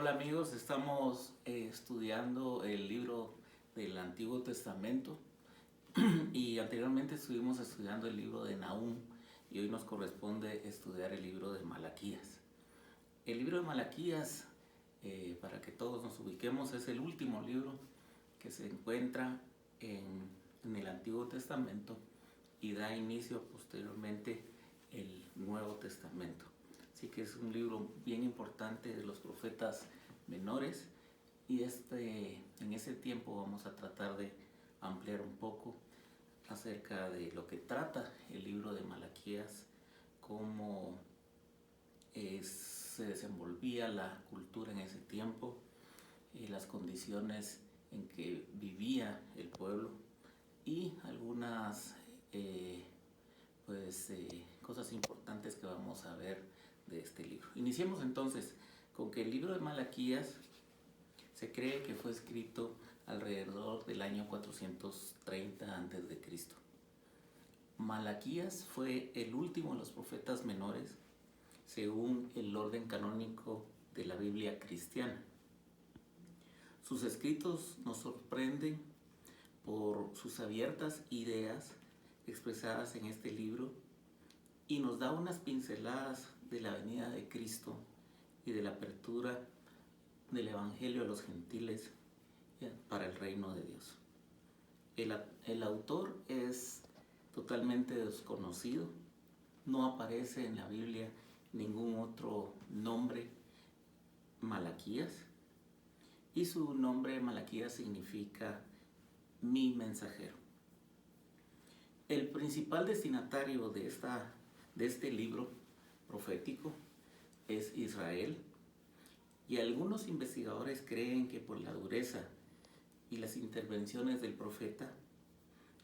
Hola amigos, estamos estudiando el libro del Antiguo Testamento y anteriormente estuvimos estudiando el libro de Nahum y hoy nos corresponde estudiar el libro de Malaquías. El libro de Malaquías, para que todos nos ubiquemos, es el último libro que se encuentra en el Antiguo Testamento y da inicio posteriormente el Nuevo Testamento. Así que es un libro bien importante de los profetas menores y en ese tiempo vamos a tratar de ampliar un poco acerca de lo que trata el libro de Malaquías, cómo se desenvolvía la cultura en ese tiempo, las condiciones en que vivía el pueblo y algunas cosas importantes que vamos a ver de este libro. Iniciemos entonces con que el libro de Malaquías se cree que fue escrito alrededor del año 430 a.C. Malaquías fue el último de los profetas menores según el orden canónico de la Biblia cristiana. Sus escritos nos sorprenden por sus abiertas ideas expresadas en este libro y nos da unas pinceladas de la venida de Cristo y de la apertura del Evangelio a los gentiles para el reino de Dios. El autor es totalmente desconocido, no aparece en la Biblia ningún otro nombre Malaquías y su nombre Malaquías significa mi mensajero. El principal destinatario de este libro profético es Israel y algunos investigadores creen que por la dureza y las intervenciones del profeta,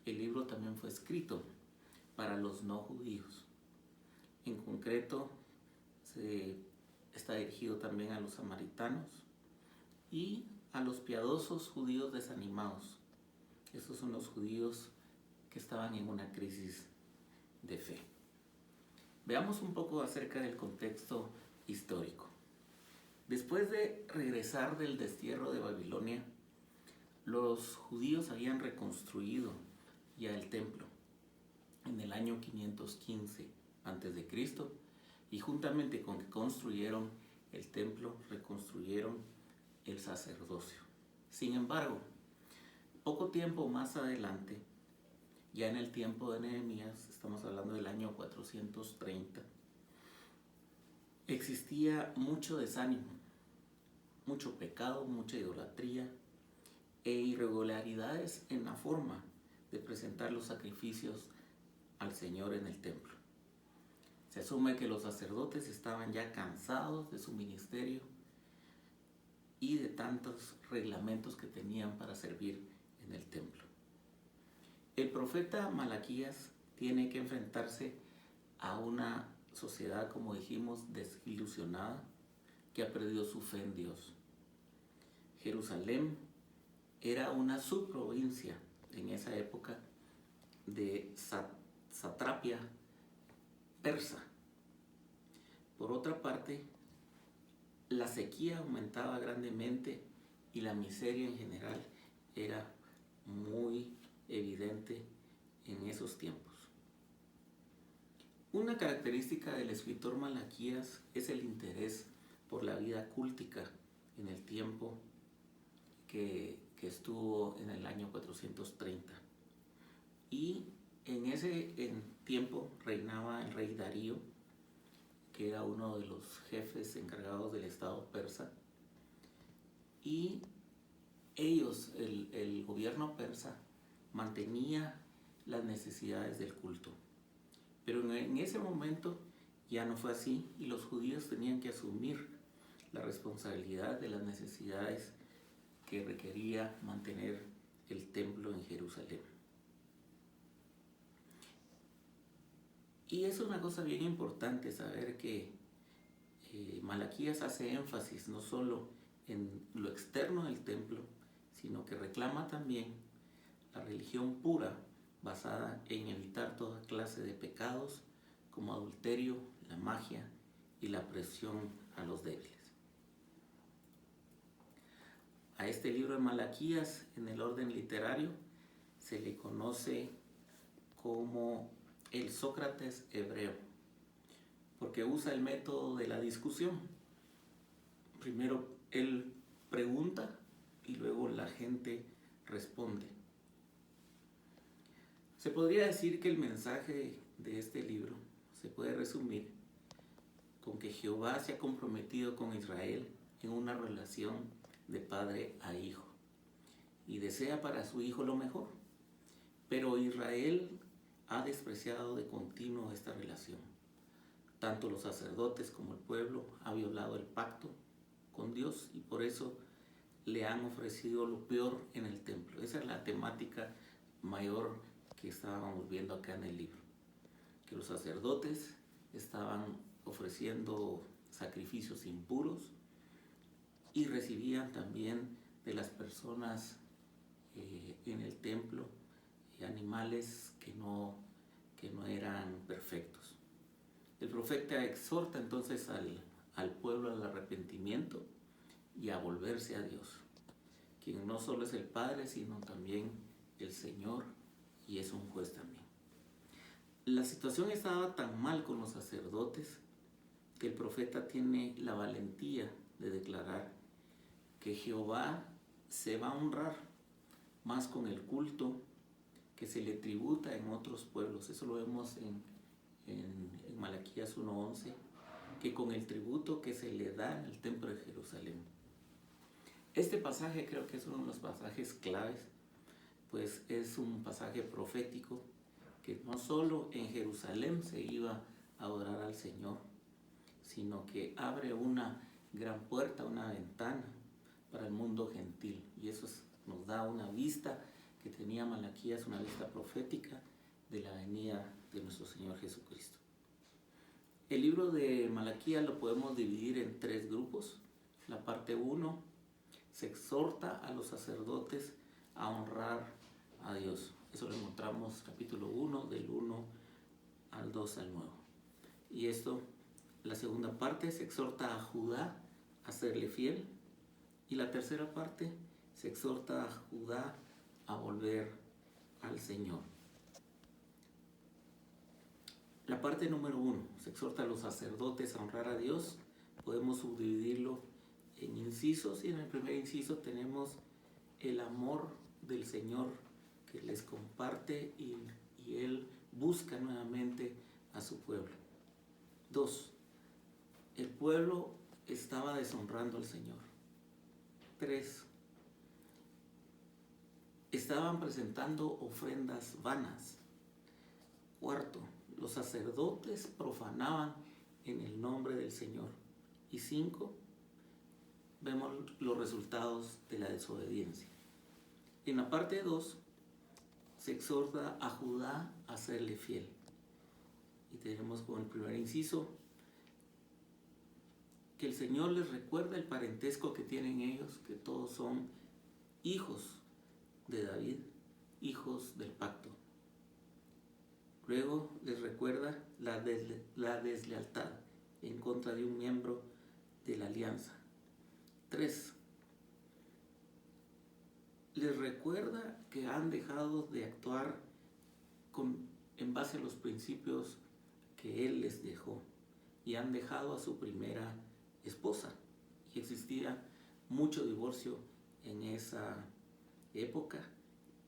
el libro también fue escrito para los no judíos. En concreto, está dirigido también a los samaritanos y a los piadosos judíos desanimados. Estos son los judíos que estaban en una crisis de fe. Veamos un poco acerca del contexto histórico. Después de regresar del destierro de Babilonia, los judíos habían reconstruido ya el templo en el año 515 a.C. y juntamente con que construyeron el templo, reconstruyeron el sacerdocio. Sin embargo, poco tiempo más adelante, ya en el tiempo de Nehemías, estamos hablando del año 430, existía mucho desánimo, mucho pecado, mucha idolatría e irregularidades en la forma de presentar los sacrificios al Señor en el templo. Se asume que los sacerdotes estaban ya cansados de su ministerio y de tantos reglamentos que tenían para servir en el templo. El profeta Malaquías tiene que enfrentarse a una sociedad, como dijimos, desilusionada, que ha perdido su fe en Dios. Jerusalén era una subprovincia en esa época de satrapia persa. Por otra parte, la sequía aumentaba grandemente y la miseria en general era muy evidente en esos tiempos. Una característica del escritor Malaquías es el interés por la vida cúltica en el tiempo que estuvo en el año 430. Y en ese tiempo reinaba el rey Darío, que era uno de los jefes encargados del estado persa. Y ellos, el gobierno persa, mantenía las necesidades del culto. Pero en ese momento ya no fue así y los judíos tenían que asumir la responsabilidad de las necesidades que requería mantener el templo en Jerusalén. Y es una cosa bien importante saber que Malaquías hace énfasis no solo en lo externo del templo, sino que reclama también la religión pura basada en evitar toda clase de pecados como adulterio, la magia y la opresión a los débiles. A este libro de Malaquías, en el orden literario, se le conoce como el Sócrates hebreo, porque usa el método de la discusión. Primero él pregunta y luego la gente responde. Se podría decir que el mensaje de este libro se puede resumir con que Jehová se ha comprometido con Israel en una relación de padre a hijo y desea para su hijo lo mejor. Pero Israel ha despreciado de continuo esta relación. Tanto los sacerdotes como el pueblo ha violado el pacto con Dios y por eso le han ofrecido lo peor en el templo. Esa es la temática mayor que estábamos viendo acá en el libro. Que los sacerdotes estaban ofreciendo sacrificios impuros y recibían también de las personas en el templo animales que no eran perfectos. El profeta exhorta entonces al pueblo al arrepentimiento y a volverse a Dios, quien no solo es el Padre, sino también el Señor y es un juez también. La situación estaba tan mal con los sacerdotes que el profeta tiene la valentía de declarar que Jehová se va a honrar más con el culto que se le tributa en otros pueblos. Eso lo vemos en Malaquías 1:11, que con el tributo que se le da en el templo de Jerusalén. Este pasaje creo que es uno de los pasajes claves, pues es un pasaje profético que no solo en Jerusalén se iba a adorar al Señor, sino que abre una gran puerta, una ventana para el mundo gentil. Y eso nos da una vista que tenía Malaquías, una vista profética de la venida de nuestro Señor Jesucristo. El libro de Malaquías lo podemos dividir en 3 grupos. La parte 1 se exhorta a los sacerdotes a honrar a Dios. Eso lo encontramos capítulo 1, del 1 al 2 al 9. Y esto, la segunda parte, se exhorta a Judá a serle fiel. Y la tercera parte, se exhorta a Judá a volver al Señor. La parte número 1, se exhorta a los sacerdotes a honrar a Dios. Podemos subdividirlo en incisos y en el primer inciso tenemos el amor del Señor que les comparte y Él busca nuevamente a su pueblo. 2, el pueblo estaba deshonrando al Señor. 3, estaban presentando ofrendas vanas. 4, los sacerdotes profanaban en el nombre del Señor. Y 5, vemos los resultados de la desobediencia. En la parte 2, se exhorta a Judá a serle fiel. Y tenemos como el primer inciso que el Señor les recuerda el parentesco que tienen ellos, que todos son hijos de David, hijos del pacto. Luego les recuerda la deslealtad en contra de un miembro de la alianza. 3, les recuerda que han dejado de actuar en base a los principios que Él les dejó y han dejado a su primera esposa. Y existía mucho divorcio en esa época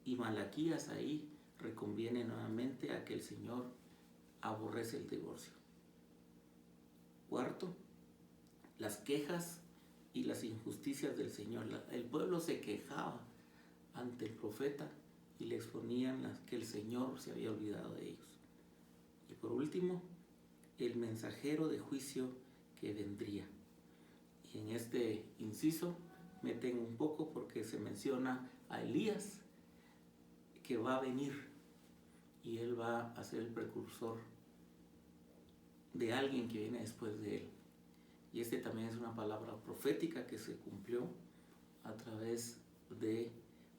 y Malaquías ahí reconviene nuevamente a que el Señor aborrece el divorcio. 4, las quejas y las injusticias del Señor. El pueblo se quejaba ante el profeta y le exponían que el Señor se había olvidado de ellos. Y por último, el mensajero de juicio que vendría. Y en este inciso me detengo un poco porque se menciona a Elías que va a venir y él va a ser el precursor de alguien que viene después de él. Y este también es una palabra profética que se cumplió a través de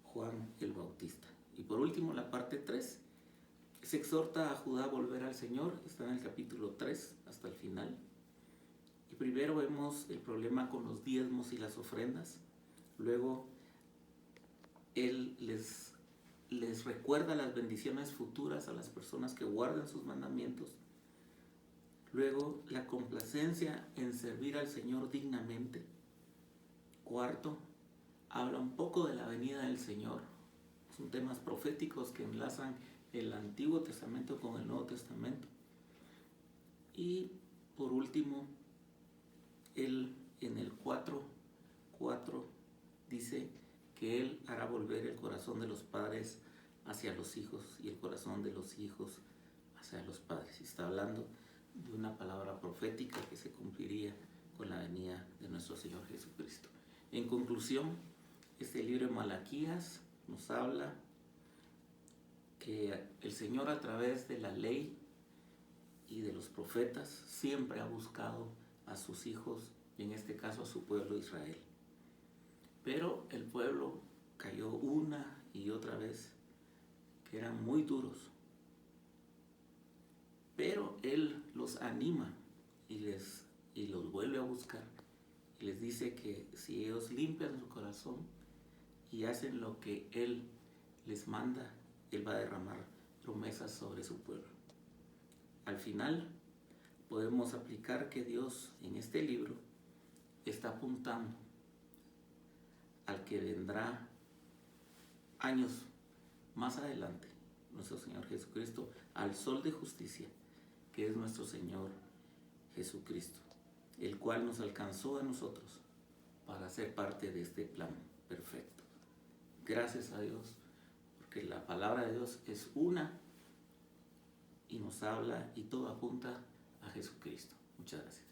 Juan el Bautista. Y por último, la parte 3, se exhorta a Judá a volver al Señor, está en el capítulo 3 hasta el final. Y primero vemos el problema con los diezmos y las ofrendas, luego Él les recuerda las bendiciones futuras a las personas que guardan sus mandamientos. Luego, la complacencia en servir al Señor dignamente. Cuarto, habla un poco de la venida del Señor. Son temas proféticos que enlazan el Antiguo Testamento con el Nuevo Testamento. Y por último, él en el 4:4 dice que Él hará volver el corazón de los padres hacia los hijos y el corazón de los hijos hacia los padres. Y está hablando de una palabra profética que se cumpliría con la venida de nuestro Señor Jesucristo. En conclusión, este libro de Malaquías nos habla que el Señor, a través de la ley y de los profetas, siempre ha buscado a sus hijos, y en este caso a su pueblo Israel. Pero el pueblo cayó una y otra vez, que eran muy duros. Pero Él los anima y los vuelve a buscar. Y les dice que si ellos limpian su corazón y hacen lo que Él les manda, Él va a derramar promesas sobre su pueblo. Al final, podemos aplicar que Dios en este libro está apuntando al que vendrá años más adelante, nuestro Señor Jesucristo, al sol de justicia, que es nuestro Señor Jesucristo, el cual nos alcanzó a nosotros para ser parte de este plan perfecto. Gracias a Dios, porque la palabra de Dios es una y nos habla y todo apunta a Jesucristo. Muchas gracias.